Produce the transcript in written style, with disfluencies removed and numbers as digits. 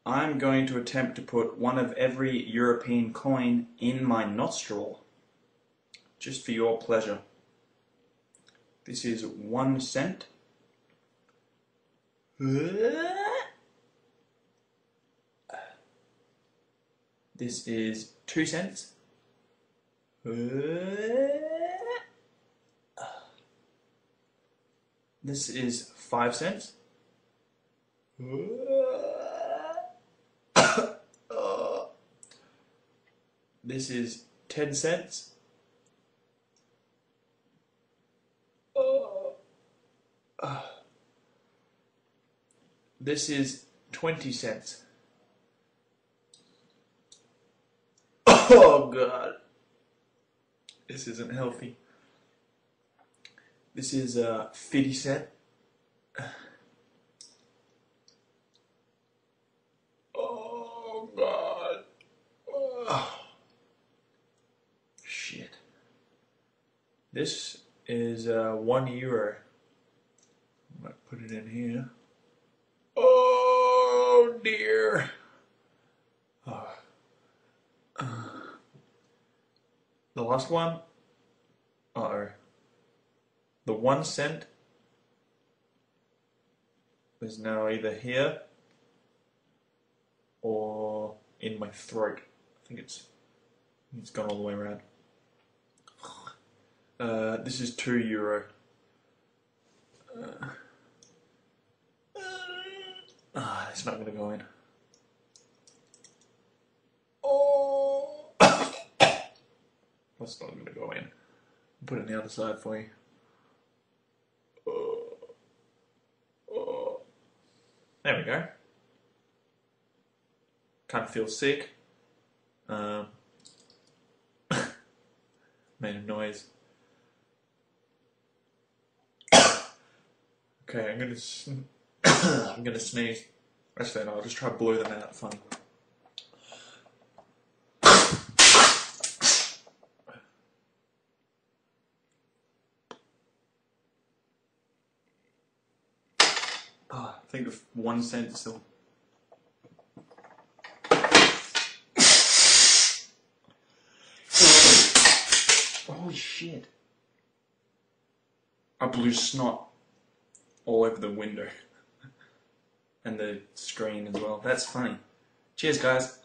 I'm going to attempt to put one of every European coin in my nostril, just for your pleasure. This is 1 cent. This is 2 cents. This is 5 cents. This is 10 cents. This is 20 cents. Oh God, this isn't healthy. This is 50 cent. Oh God. Oh. Shit. This is €1. I might put it in here. Oh dear. Oh. The last one. Uh-oh. The 1 cent is now either here or in my throat. I think it's gone all the way around. This is €2. It's not going to go in. Oh, that's not going to go in. I'll put it on the other side for you. There we go. Kind of feel sick. Made a noise. Okay, I'm gonna sneeze. Actually, no, I'll just try to blow them out. Funny. I think of 1 cent still. Holy shit. I blew snot all over the window. And the screen as well. That's funny. Cheers, guys.